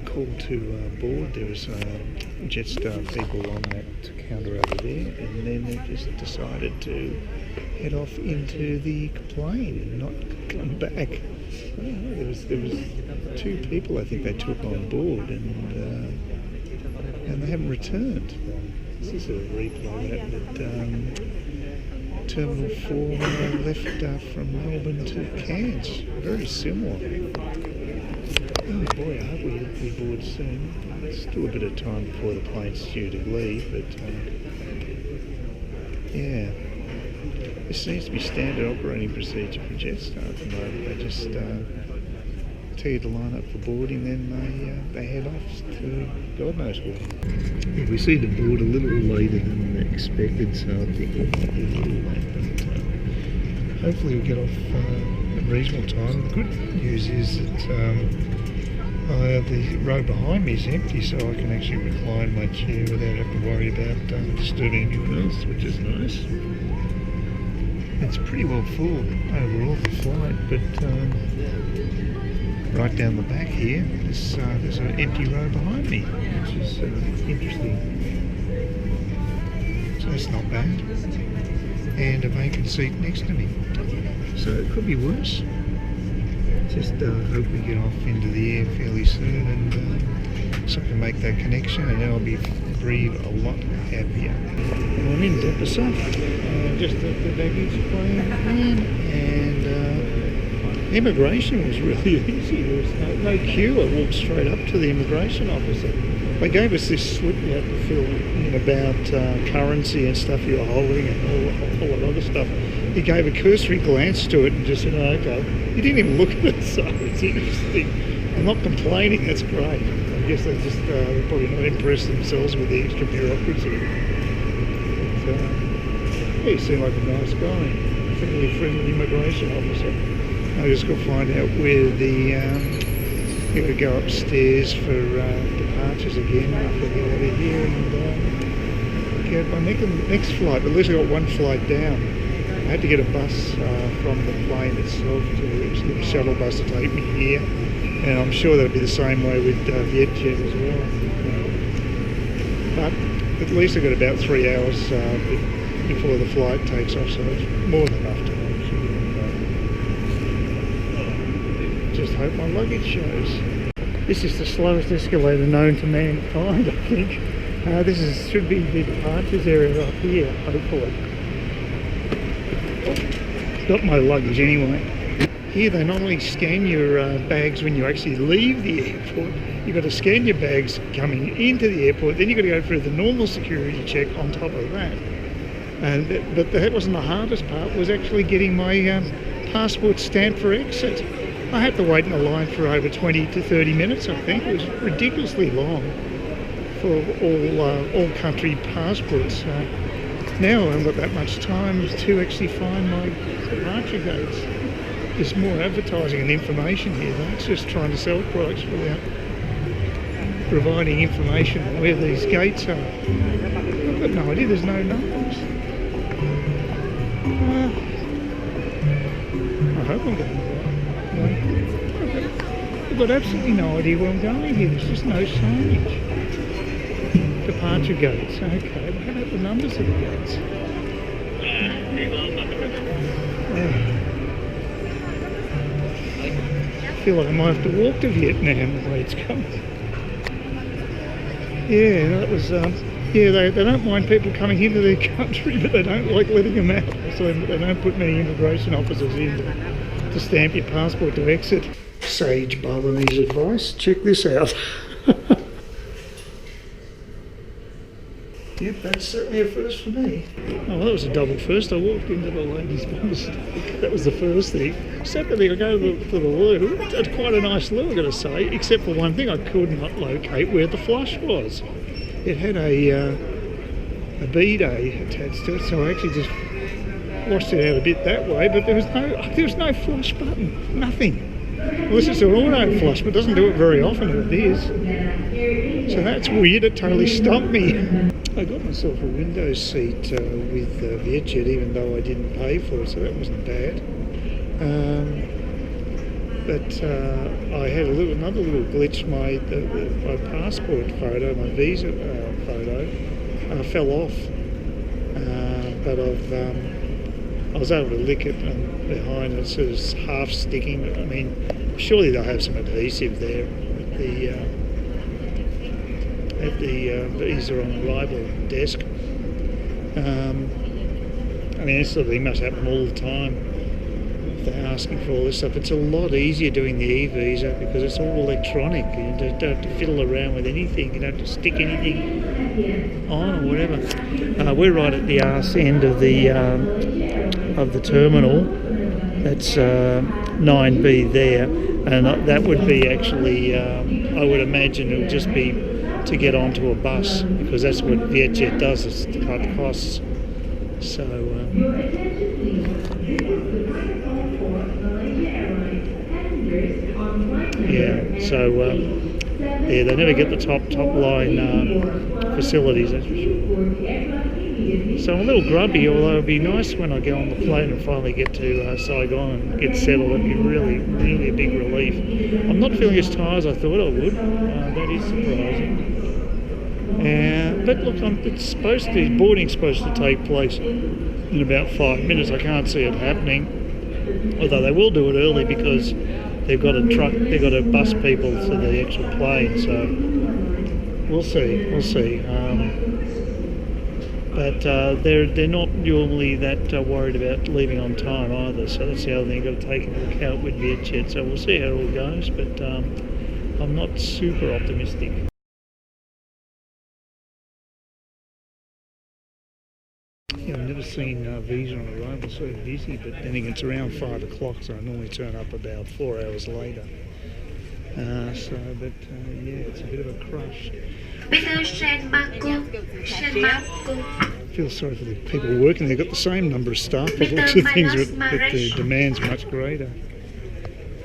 Called to board. There was Jetstar people on that counter over there, and then they just decided to head off into the plane and not come back. There was two people I think they took on board, and they haven't returned. This is a replay that Terminal 4 left from Melbourne to Cairns. Very similar. Oh boy, I hope we board soon. There's still a bit of time before the plane's due to leave, but yeah. This seems to be standard operating procedure for Jetstar at the moment. They just tell you to line up for boarding, then they head off to God knows where. Yeah, we see the board a little later than expected, so I think we'll be a little late, but hopefully we'll get off at reasonable time. The good news is that the row behind me is empty, so I can actually recline my chair without having to worry about disturbing anyone else, which is nice. It's pretty well full overall the flight, but right down the back here, there's an empty row behind me, which is interesting. So that's not bad. And a vacant seat next to me. So it could be worse. Just hope we get off into the air fairly soon, and so I can make that connection, and then I'll breathe a lot happier. I'm in Depasa, just at the baggage claim, and immigration was really easy. There was no queue. I walked straight up to the immigration officer. They gave us this slip you had to fill in about currency and stuff you were holding, and all that other stuff. He gave a cursory glance to it and just said, oh, okay. He didn't even look at it, so it's interesting. I'm not complaining, that's great. I guess they're probably not impressed themselves with the extra bureaucracy. But, he seemed like a nice guy. Fairly friendly immigration officer. I just got to find out where you got to go upstairs for departures again after we get out of here, and get my next flight. At least I got one flight down. I had to get a bus from the plane itself, to a shuttle bus to take me here, and I'm sure that'll be the same way with Vietjet as well. But at least I got about 3 hours before the flight takes off, so it's more than enough time. Just hope my luggage shows. This is the slowest escalator known to mankind, I think. This should be the departures area up here, hopefully. Got my luggage anyway. Here they not only scan your bags when you actually leave the airport, you've got to scan your bags coming into the airport, then you've got to go through the normal security check on top of that. But that wasn't the hardest part, was actually getting my passport stamped for exit. I had to wait in a line for over 20 to 30 minutes, I think. It was ridiculously long for all country passports. Now I haven't got that much time to actually find my departure gates. There's more advertising and information here. That's just trying to sell products without providing information on where these gates are. I've got no idea, there's no numbers. I hope I'm going right. I've got absolutely no idea where I'm going here. There's just no signage. Departure gates. Okay, how about the numbers of the gates? I feel like I might have to walk to Vietnam the way it's coming. Yeah, that was, yeah, they don't mind people coming into their country, but they don't like letting them out. So they don't put many immigration officers in to stamp your passport to exit. Sage Balinese advice, check this out. Yep, that's certainly a first for me. Oh, that was a double first. I walked into the ladies' bus. That was the first thing. Secondly, I go to the loo. It's quite a nice loo, I've got to say, except for one thing. I could not locate where the flush was. It had a bidet attached to it, so I actually just washed it out a bit that way, but there was no flush button. Nothing. Well, this is an auto flush, but it doesn't do it very often, it is. So that's weird, it totally stumped me. I got myself a window seat with Vietjet, even though I didn't pay for it, so that wasn't bad. But I had another little glitch. My passport photo, my visa photo, fell off. But I was able to lick it behind it, so it's half sticking. I mean, surely they'll have some adhesive there at the visa on arrival desk. I mean, this sort of thing must happen all the time. They're asking for all this stuff. It's a lot easier doing the e-visa because it's all electronic. You don't have to fiddle around with anything. You don't have to stick anything on or whatever. We're right at the arse end of the terminal. That's 9B there, and that would be actually. I would imagine it would just be to get onto a bus because that's what Jetstar does. Is to cut costs. So. They never get the top line facilities, that's for sure. So I'm a little grubby, although it'd be nice when I get on the plane and finally get to Saigon and get settled. It'd be really, really a big relief. I'm not feeling as tired as I thought I would. That is surprising. But look, boarding's supposed to take place in about 5 minutes. I can't see it happening, although they will do it early because they've got to bus people to the actual plane, so we'll see. But they're not normally that worried about leaving on time either, so that's the other thing you've got to take into account with Vietjet. So we'll see how it all goes, but I'm not super optimistic. I've never seen visa on arrival so busy, but then again, it's around 5 o'clock, so I normally turn up about 4 hours later. Yeah, it's a bit of a crush. I feel sorry for the people working. They've got the same number of staff, but lots of things, but the demand's much greater.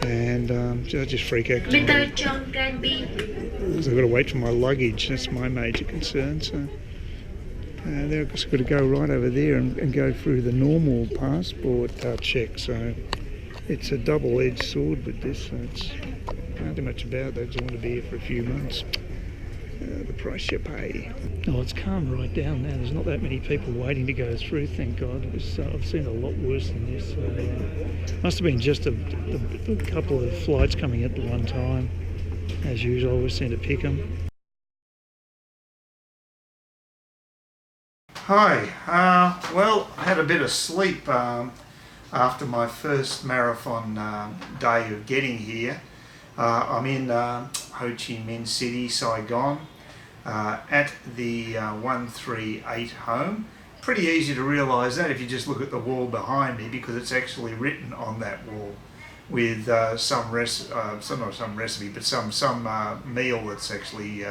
And I just freak out because I've got to wait for my luggage. That's my major concern. So. They've just got to go right over there and go through the normal passport check. So it's a double-edged sword with this. So can't do much about that. I just want to be here for a few months. The price you pay. Oh, it's calmed right down now. There's not that many people waiting to go through, thank God. I've seen a lot worse than this. Must have been just a couple of flights coming at one time. As usual, I always seem to pick them. Hi, well, I had a bit of sleep after my first marathon day of getting here. I'm in Ho Chi Minh City, Saigon, at the 138 home. Pretty easy to realise that if you just look at the wall behind me, because it's actually written on that wall with some meal that's actually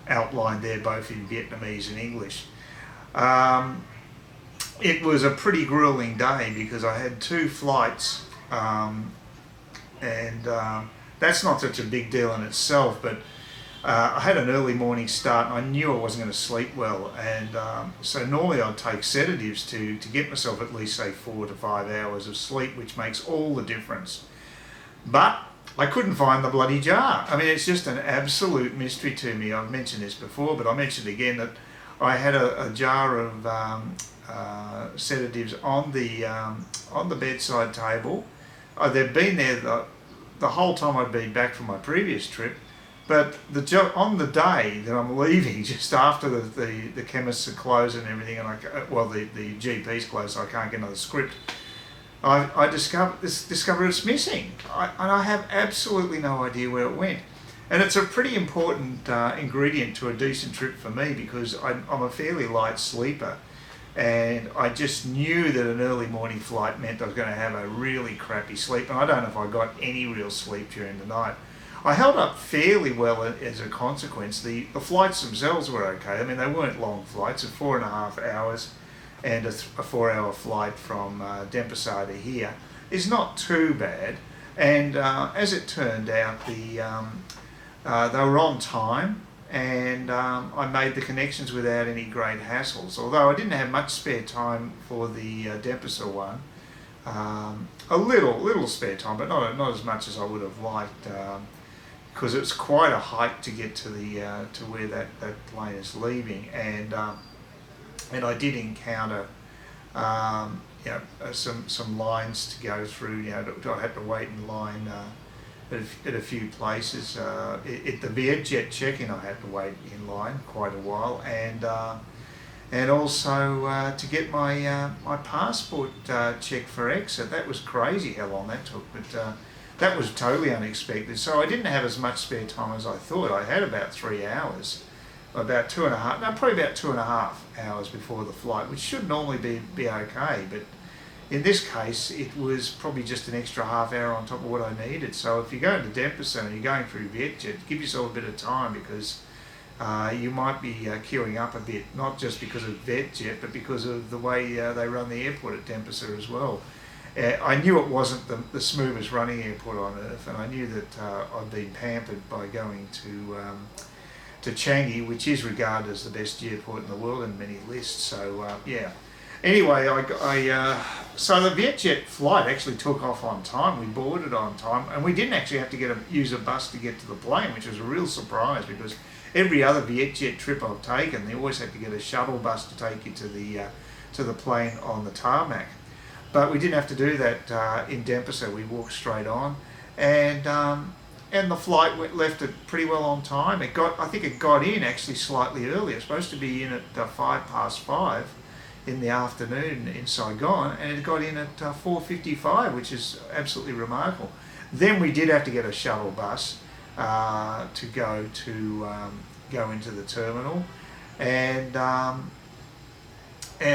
outlined there, both in Vietnamese and English. It was a pretty grueling day because I had 2 flights, and that's not such a big deal in itself, but I had an early morning start and I knew I wasn't going to sleep well, and so normally I'd take sedatives to get myself at least say 4 to 5 hours of sleep, which makes all the difference. But I couldn't find the bloody jar. I mean, it's just an absolute mystery to me. I've mentioned this before, but I mentioned again that I had a jar of sedatives on the bedside table. They've been there the whole time I'd been back from my previous trip, but on the day that I'm leaving, just after the chemists are closed and everything, and the GP's closed, so I can't get another script. I discovered it's missing, and I have absolutely no idea where it went. And it's a pretty important ingredient to a decent trip for me because I'm a fairly light sleeper, and I just knew that an early morning flight meant I was going to have a really crappy sleep, and I don't know if I got any real sleep during the night. I held up fairly well as a consequence. The flights themselves were okay. I mean, they weren't long flights, 4.5 hours, and a 4-hour flight from Denpasar to here is not too bad. And as it turned out, they were on time, and I made the connections without any great hassles. Although I didn't have much spare time for the Denpasar one, a little spare time, but not as much as I would have liked, because it's quite a hike to get to the to where that plane is leaving, and I did encounter some lines to go through. I had to wait in line at a few places. At the Vietjet check-in, I had to wait in line quite a while, and also to get my my passport checked for exit. That was crazy how long that took, but that was totally unexpected. So I didn't have as much spare time as I thought. I had about 3 hours, about 2.5, no, probably about 2.5 hours before the flight, which should normally be okay, but in this case it was probably just an extra half hour on top of what I needed. So if you're going to Denpasar and you're going through Vietjet, give yourself a bit of time, because you might be queuing up a bit, not just because of Vietjet, but because of the way they run the airport at Denpasar as well. I knew it wasn't the smoothest running airport on earth, and I knew that I'd been pampered by going to Changi, which is regarded as the best airport in the world in many lists. So yeah. Anyway, so the Vietjet flight actually took off on time. We boarded on time, and we didn't actually have to use a bus to get to the plane, which was a real surprise, because every other Vietjet trip I've taken, they always had to get a shuttle bus to take you to the plane on the tarmac. But we didn't have to do that in Denpasar. We walked straight on, and the flight left it pretty well on time. I think it got in actually slightly early. It's supposed to be in at 5:05 in the afternoon in Saigon, and it got in at 4:55, which is absolutely remarkable. Then we did have to get a shuttle bus to go into the terminal, and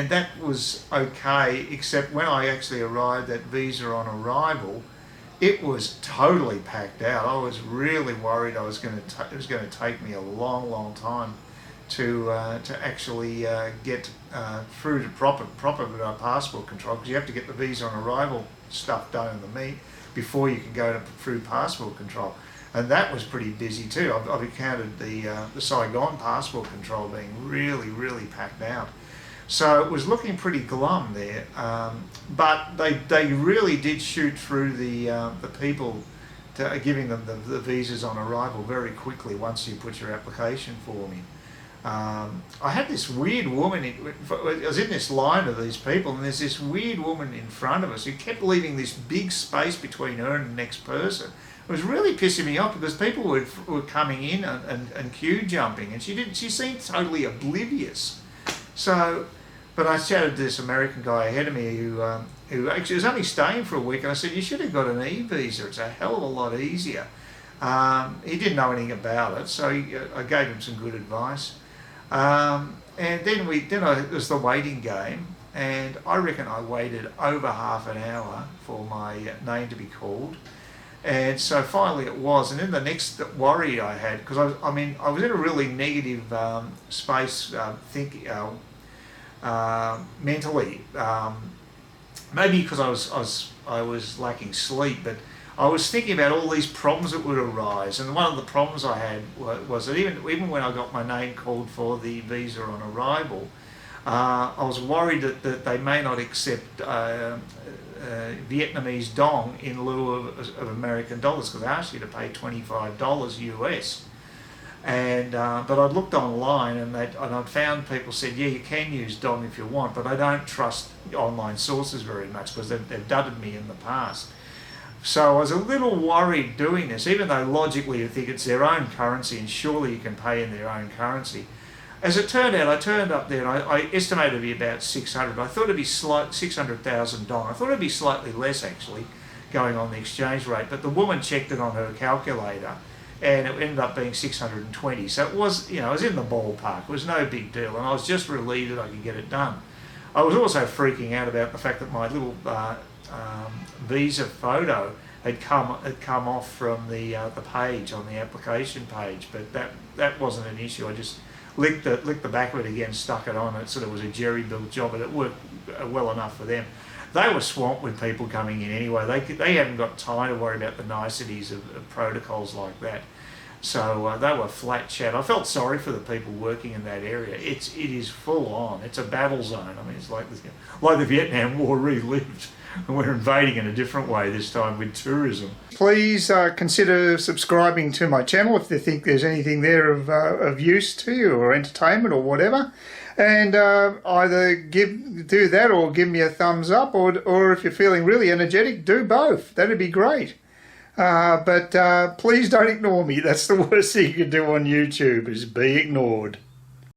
that was okay, except when I actually arrived at Visa on arrival, it was totally packed out. I was really worried it was going to take me a long time to actually get through to proper passport control, because you have to get the Visa on arrival stuff done in the meet before you can go through passport control, and that was pretty busy too. I've encountered the Saigon passport control being really packed out. So it was looking pretty glum there, but they really did shoot through the people giving them the visas on arrival very quickly once you put your application form in. I had this weird woman, I was in this line of these people, and there's this weird woman in front of us who kept leaving this big space between her and the next person. It was really pissing me off, because people were coming in and queue jumping, and she seemed totally oblivious. So, but I chatted to this American guy ahead of me who actually was only staying for a week, and I said, you should have got an E-visa, it's a hell of a lot easier. He didn't know anything about it, so I gave him some good advice. And then it was the waiting game, and I reckon I waited over half an hour for my name to be called. And so finally it was, and then the next worry I had, because I was in a really negative space, mentally, maybe because I was lacking sleep, but I was thinking about all these problems that would arise, and one of the problems I had was that even when I got my name called for the visa on arrival, I was worried that they may not accept Vietnamese dong in lieu of American dollars, because they asked you to pay $25 US. And but I'd looked online, and I'd found people said, yeah, you can use dong if you want, but I don't trust online sources very much, because they've dudded me in the past. So I was a little worried doing this, even though logically you think it's their own currency and surely you can pay in their own currency. As it turned out, I turned up there and I estimated it to be about 600. I thought it'd be 600,000 dong. I thought it'd be slightly less actually, going on the exchange rate, but the woman checked it on her calculator and it ended up being 620. So it was, I was in the ballpark. It was no big deal, and I was just relieved that I could get it done. I was also freaking out about the fact that my little visa photo had come off from the page on the application page, but that wasn't an issue. I just licked the back of it again, stuck it on. It sort of was a jerry-built job, and it worked well enough for them. They were swamped with people coming in anyway. They hadn't got time to worry about the niceties of protocols like that. So they were flat chat. I felt sorry for the people working in that area. It is full on. It's a battle zone. I mean, it's like the Vietnam War relived. And we're invading in a different way this time with tourism. Please consider subscribing to my channel if you think there's anything there of use to you, or entertainment or whatever. And either do that or give me a thumbs up, or if you're feeling really energetic, do both. That'd be great. But please don't ignore me. That's the worst thing you can do on YouTube, is be ignored.